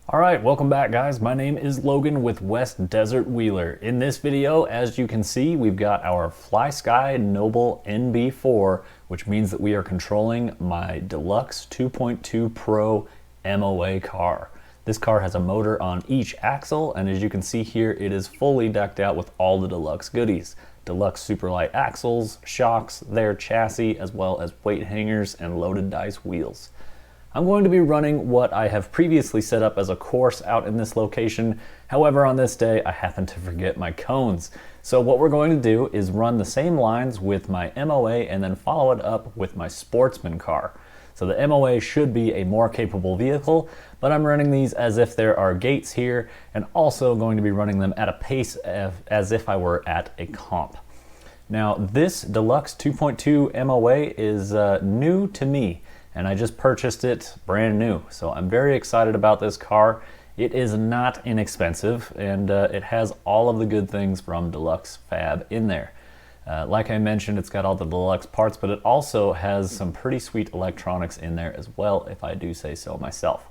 Alright, welcome back guys. My name is Logan with West Desert Wheeler. In this video, as you can see, we've got our FlySky Noble NB4, which means that we are controlling my Dlux 2.2 Pro MOA car. This car has a motor on each axle, and as you can see here, it is fully decked out with all the Dlux goodies. Dlux Superlight axles, shocks, their chassis, as well as weight hangers and loaded dice wheels. I'm going to be running what I have previously set up as a course out in this location. However, on this day, I happened to forget my cones. So what we're going to do is run the same lines with my MOA and then follow it up with my Sportsman car. So the MOA should be a more capable vehicle, but I'm running these as if there are gates here and also going to be running them at a pace as if I were at a comp. Now, this Dlux 2.2 MOA is new to me, and I just purchased it brand new. So I'm very excited about this car. It is not inexpensive, and it has all of the good things from Dlux Fab in there. Like I mentioned, it's got all the Dlux parts, but it also has some pretty sweet electronics in there as well, if I do say so myself.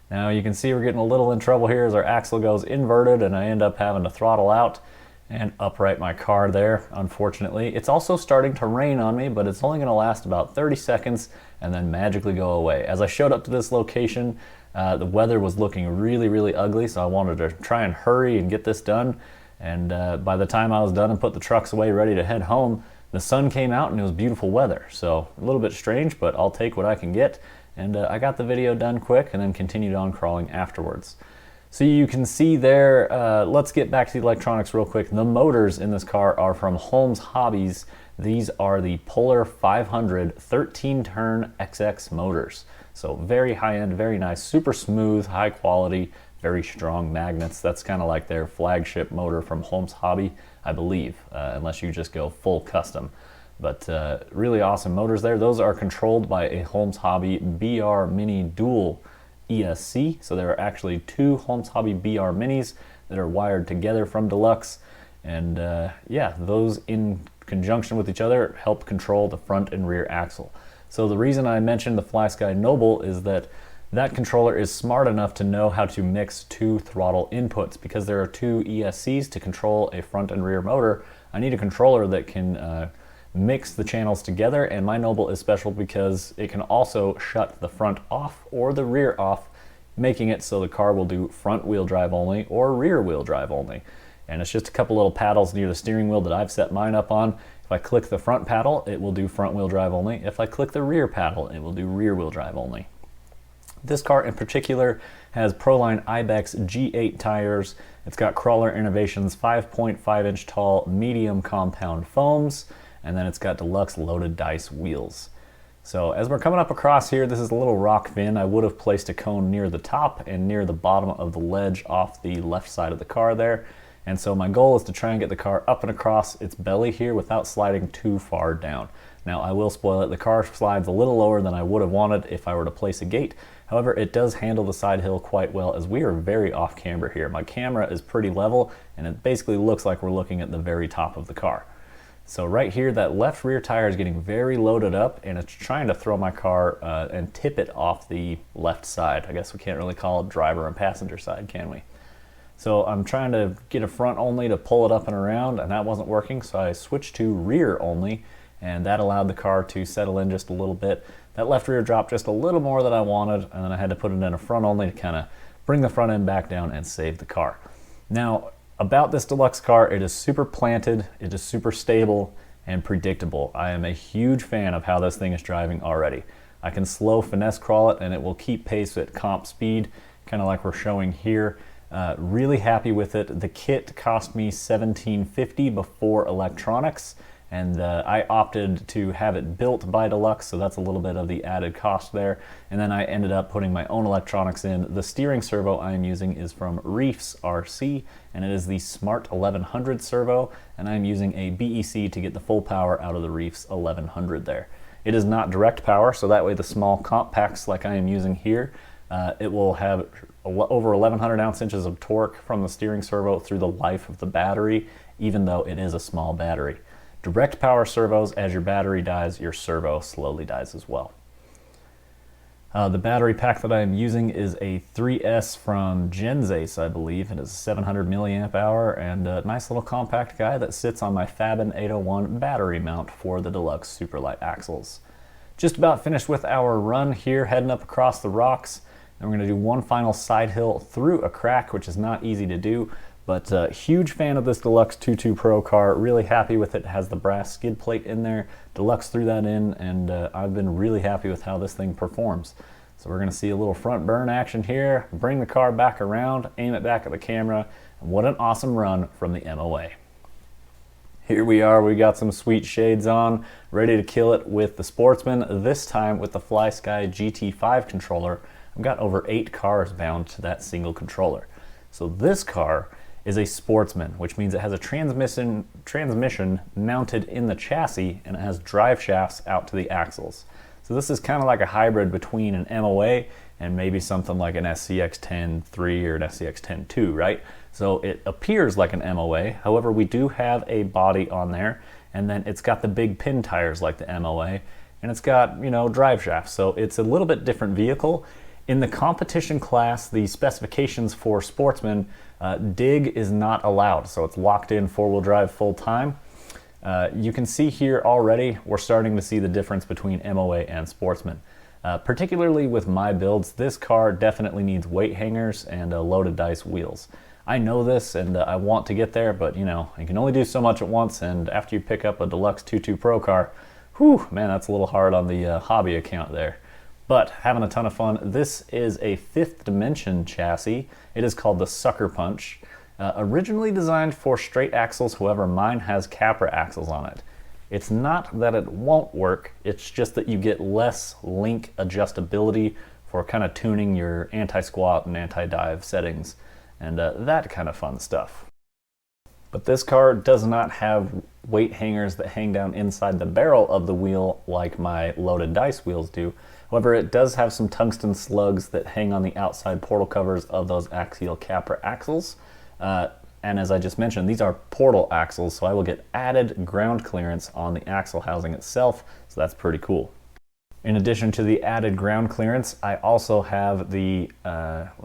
Now you can see we're getting a little in trouble here as our axle goes inverted and I end up having to throttle out and upright my car there, unfortunately. It's also starting to rain on me, but it's only gonna last about 30 seconds and then magically go away. As I showed up to this location, the weather was looking really ugly, so I wanted to try and hurry and get this done. And by the time I was done and put the trucks away ready to head home, the sun came out and it was beautiful weather. So a little bit strange, but I'll take what I can get. And I got the video done quick and then continued on crawling afterwards. So you can see there, let's get back to the electronics real quick. The motors in this car are from Holmes Hobbies. These are the Polar 500 13-turn XX motors. So very high-end, very nice, super smooth, high quality, very strong magnets. That's kind of like their flagship motor from Holmes Hobby, I believe, unless you just go full custom. But really awesome motors there. Those are controlled by a Holmes Hobby BR Mini Dual ESC. So there are actually two Holmes Hobby BR Minis that are wired together from Dlux. And yeah, those in conjunction with each other help control the front and rear axle. So the reason I mentioned the FlySky Noble is that that controller is smart enough to know how to mix two throttle inputs. Because there are two ESCs to control a front and rear motor, I need a controller that can mix the channels together, and my Noble is special because it can also shut the front off or the rear off, making it so the car will do front wheel drive only or rear wheel drive only. And it's just a couple little paddles near the steering wheel that I've set mine up on. If I click the front paddle, it will do front wheel drive only. If I click the rear paddle, it will do rear wheel drive only. This car in particular has Proline Ibex G8 tires. It's got Crawler Innovations 5.5 inch tall medium compound foams, and then it's got Dlux loaded dice wheels. So as we're coming up across here, this is a little rock fin. I would have placed a cone near the top and near the bottom of the ledge off the left side of the car there. And so my goal is to try and get the car up and across its belly here without sliding too far down. Now I will spoil it, the car slides a little lower than I would have wanted if I were to place a gate. However, it does handle the side hill quite well, as we are very off camber here. My camera is pretty level and it basically looks like we're looking at the very top of the car. So right here, that left rear tire is getting very loaded up and it's trying to throw my car and tip it off the left side. I guess we can't really call it driver and passenger side, can we? So I'm trying to get a front only to pull it up and around, and that wasn't working, so I switched to rear only, and that allowed the car to settle in just a little bit. That left rear dropped just a little more than I wanted, and then I had to put it in a front only to kind of bring the front end back down and save the car. Now, about this Dlux car, it is super planted, it is super stable and predictable. I am a huge fan of how this thing is driving already. I can slow finesse crawl it and it will keep pace at comp speed, kind of like we're showing here. Really happy with it. The kit cost me $17.50 before electronics, and I opted to have it built by Dlux, so that's a little bit of the added cost there. And then I ended up putting my own electronics in. The steering servo I am using is from Reefs RC, and it is the Smart 1100 servo, and I'm using a BEC to get the full power out of the Reefs 1100 there. It is not direct power, so that way the small comp packs like I am using here, it will have over 1100 ounce-inches of torque from the steering servo through the life of the battery, even though it is a small battery. Direct power servos, as your battery dies, your servo slowly dies as well. The battery pack that I am using is a 3S from Genzace, I believe. It is 700 milliamp hour and a nice little compact guy that sits on my Fabin 801 battery mount for the Dlux Superlight axles. Just about finished with our run here, heading up across the rocks. And we're going to do one final side hill through a crack, which is not easy to do. But huge fan of this Dlux 2.2 Pro car, really happy with it. It has the brass skid plate in there. Dlux threw that in, and I've been really happy with how this thing performs. So we're gonna see a little front burn action here, bring the car back around, aim it back at the camera, and what an awesome run from the MOA. Here we are, we got some sweet shades on, ready to kill it with the Sportsman, this time with the FlySky GT5 controller. I've got over 8 cars bound to that single controller. So this car is a Sportsman, which means it has a transmission mounted in the chassis and it has drive shafts out to the axles. So this is kind of like a hybrid between an MOA and maybe something like an SCX-10.3 or an SCX-10.2, right? So it appears like an MOA, however we do have a body on there, and then it's got the big pin tires like the MOA, and it's got, you know, drive shafts, so it's a little bit different vehicle. In the competition class, the specifications for Sportsman, dig is not allowed, so it's locked in 4-wheel drive full time. You can see here already, we're starting to see the difference between MOA and Sportsman. Particularly with my builds, this car definitely needs weight hangers and loaded dice wheels. I know this and I want to get there, but you know, you can only do so much at once, and after you pick up a Dlux 2.2 Pro car, whew, man, that's a little hard on the hobby account there. But having a ton of fun. This is a 5th dimension chassis. It is called the Sucker Punch. Originally designed for straight axles, however, mine has Capra axles on it. It's not that it won't work, it's just that you get less link adjustability for kind of tuning your anti-squat and anti-dive settings, and that kind of fun stuff. But this car does not have weight hangers that hang down inside the barrel of the wheel like my loaded dice wheels do. However, it does have some tungsten slugs that hang on the outside portal covers of those Axial Capra axles. And as I just mentioned, these are portal axles, so I will get added ground clearance on the axle housing itself, so that's pretty cool. In addition to the added ground clearance, I also have the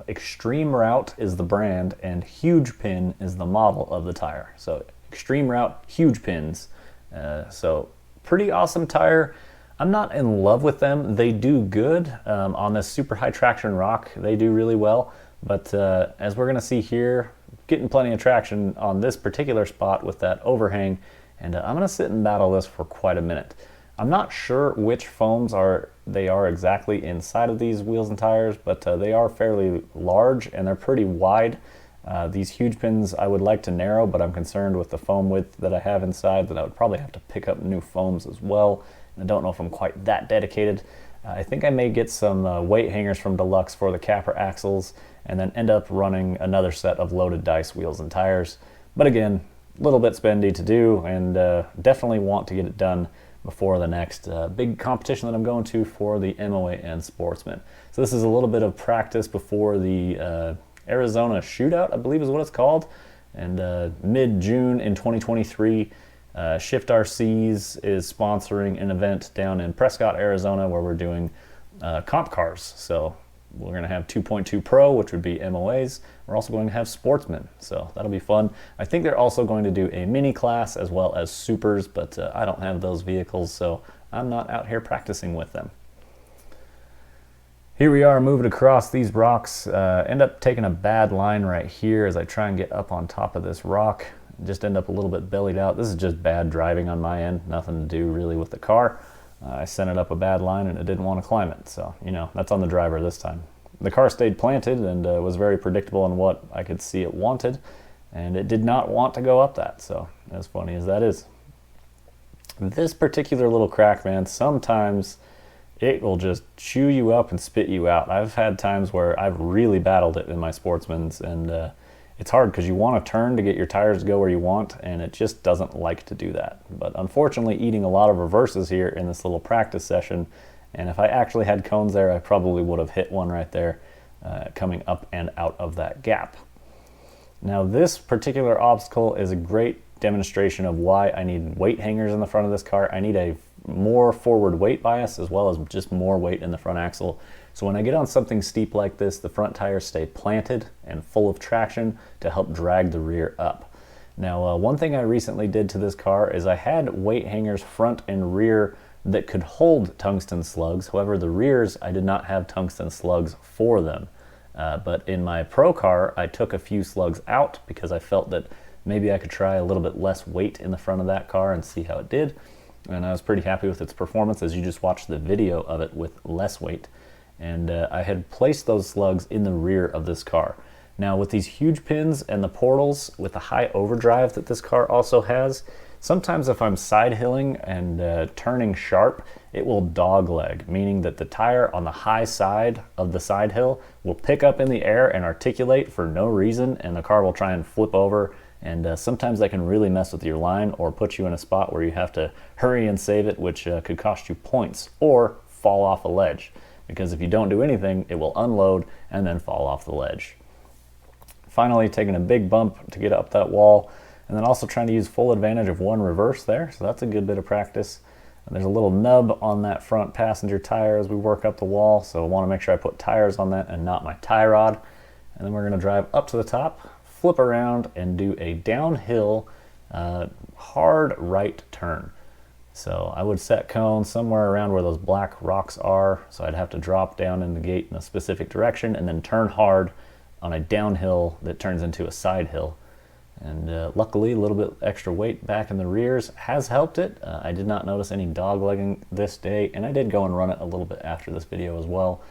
Extreme Route is the brand, and Huge Pin is the model of the tire. So Extreme Route, Huge Pins. So pretty awesome tire. I'm not in love with them. They do good on this super high traction rock. They do really well, but as we're gonna see here, getting plenty of traction on this particular spot with that overhang, and I'm gonna sit and battle this for quite a minute. I'm not sure which foams they are exactly inside of these wheels and tires, but they are fairly large and they're pretty wide. These Huge Pins I would like to narrow, but I'm concerned with the foam width that I have inside that I would probably have to pick up new foams as well. And I don't know if I'm quite that dedicated. I think I may get some weight hangers from Dlux for the Capra axles and then end up running another set of loaded dice wheels and tires. But again, a little bit spendy to do, and definitely want to get it done before the next big competition that I'm going to for the MOA and Sportsman. So this is a little bit of practice before the Arizona Shootout, I believe is what it's called, and mid-June in 2023. Shift RCs is sponsoring an event down in Prescott, Arizona, where we're doing comp cars. So we're going to have 2.2 Pro, which would be MOAs. We're also going to have Sportsmen, so that'll be fun. I think they're also going to do a mini class as well as supers, but I don't have those vehicles, so I'm not out here practicing with them. Here we are moving across these rocks. End up taking a bad line right here as I try and get up on top of this rock. Just end up a little bit bellied out. This is just bad driving on my end, nothing to do really with the car. I sent it up a bad line and it didn't want to climb it, so you know, that's on the driver this time. The car stayed planted and was very predictable in what I could see it wanted, and it did not want to go up that, so as funny as that is. This particular little crack, man, sometimes it will just chew you up and spit you out. I've had times where I've really battled it in my Sportsmans, and it's hard because you want to turn to get your tires to go where you want, and it just doesn't like to do that. But unfortunately, eating a lot of reverses here in this little practice session, and if I actually had cones there, I probably would have hit one right there coming up and out of that gap. Now this particular obstacle is a great demonstration of why I need weight hangers in the front of this car. I need a more forward weight bias as well as just more weight in the front axle So when I get on something steep like this, the front tires stay planted and full of traction to help drag the rear up. Now, one thing I recently did to this car is I had weight hangers front and rear that could hold tungsten slugs. However, the rears, I did not have tungsten slugs for them. But in my Pro car, I took a few slugs out because I felt that maybe I could try a little bit less weight in the front of that car and see how it did. And I was pretty happy with its performance, as you just watched the video of it with less weight. And I had placed those slugs in the rear of this car. Now with these huge pins and the portals with the high overdrive that this car also has, sometimes if I'm side hilling and turning sharp, it will dogleg, meaning that the tire on the high side of the side hill will pick up in the air and articulate for no reason, and the car will try and flip over. And sometimes that can really mess with your line or put you in a spot where you have to hurry and save it, which could cost you points or fall off a ledge. Because if you don't do anything, it will unload and then fall off the ledge. Finally, taking a big bump to get up that wall, and then also trying to use full advantage of one reverse there, so that's a good bit of practice. And there's a little nub on that front passenger tire as we work up the wall, so I want to make sure I put tires on that and not my tie rod. And then we're going to drive up to the top, flip around, and do a downhill hard right turn. So I would set cone somewhere around where those black rocks are, so I'd have to drop down in the gate in a specific direction and then turn hard on a downhill that turns into a side hill. And luckily a little bit extra weight back in the rears has helped it. I did not notice any doglegging this day, and I did go and run it a little bit after this video as well.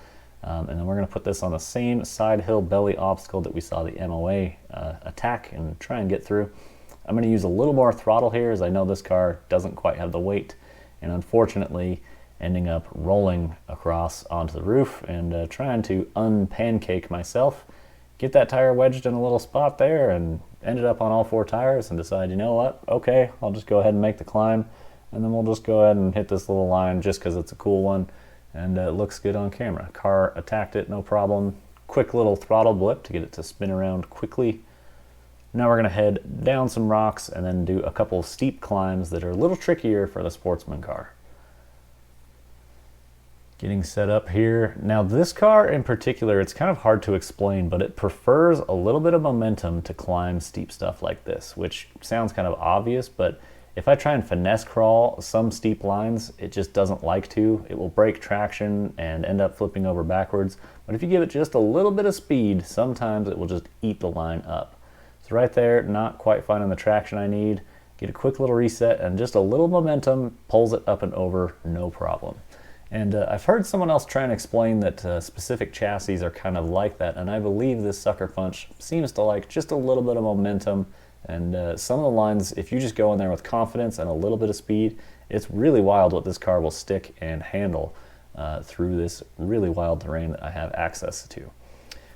And then we're going to put this on the same side hill belly obstacle that we saw the MOA attack and try and get through. I'm going to use a little more throttle here, as I know this car doesn't quite have the weight, and unfortunately ending up rolling across onto the roof and trying to unpancake myself, get that tire wedged in a little spot there, and ended up on all four tires and decided, you know what, okay, I'll just go ahead and make the climb, and then we'll just go ahead and hit this little line just because it's a cool one and it looks good on camera. Car attacked it, no problem. Quick little throttle blip to get it to spin around quickly. Now we're going to head down some rocks and then do a couple of steep climbs that are a little trickier for the Sportsman car. Getting set up here. Now this car in particular, it's kind of hard to explain, but it prefers a little bit of momentum to climb steep stuff like this, which sounds kind of obvious, but if I try and finesse crawl some steep lines, it just doesn't like to. It will break traction and end up flipping over backwards. But if you give it just a little bit of speed, sometimes it will just eat the line up. So right there, not quite finding the traction I need. Get a quick little reset, and just a little momentum pulls it up and over, no problem. And I've heard someone else try and explain that specific chassis are kind of like that, and I believe this sucker punch seems to like just a little bit of momentum. And some of the lines, if you just go in there with confidence and a little bit of speed, it's really wild what this car will stick and handle through this really wild terrain that I have access to.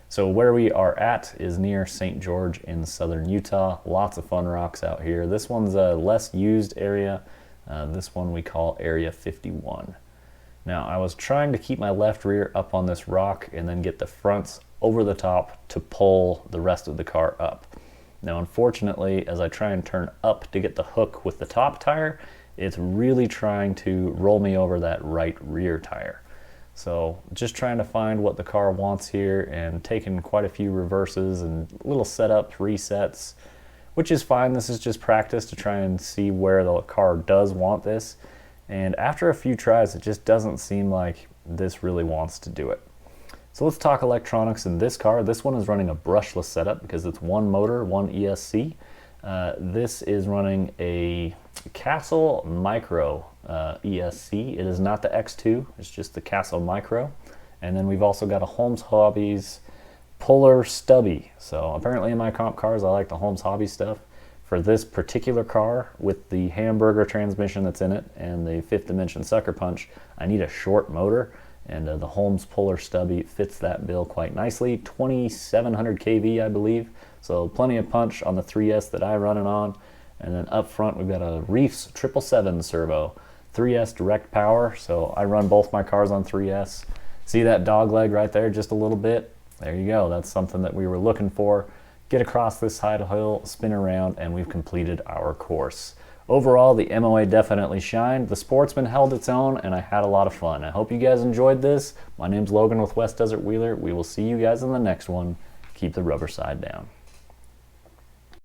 So where we are at is near St. George in southern Utah. Lots of fun rocks out here. This one's a less used area. This one we call Area 51. Now I was trying to keep my left rear up on this rock and then get the fronts over the top to pull the rest of the car up. Now unfortunately, as I try and turn up to get the hook with the top tire, it's really trying to roll me over that right rear tire. So just trying to find what the car wants here and taking quite a few reverses and little setups, resets, which is fine. This is just practice to try and see where the car does want this. And after a few tries, it just doesn't seem like this really wants to do it. So let's talk electronics in this car. This one is running a brushless setup because it's one motor, one ESC. This is running a Castle Micro ESC. It is not the X2, it's just the Castle Micro. And then we've also got a Holmes Hobbies Puller Stubby. So apparently in my comp cars, I like the Holmes Hobby stuff. For this particular car, with the hamburger transmission that's in it and the 5th dimension sucker punch, I need a short motor, and the Holmes Puller Stubby fits that bill quite nicely. 2700 kV, I believe, so plenty of punch on the 3S that I run it on. And then up front, we've got a Reefs 777 servo, 3S direct power, so I run both my cars on 3S. See that dog leg right there, just a little bit? There you go, that's something that we were looking for. Get across this side hill, spin around, and we've completed our course. Overall, the MOA definitely shined. The Sportsman held its own, and I had a lot of fun. I hope you guys enjoyed this. My name's Logan with West Desert Wheeler. We will see you guys in the next one. Keep the rubber side down.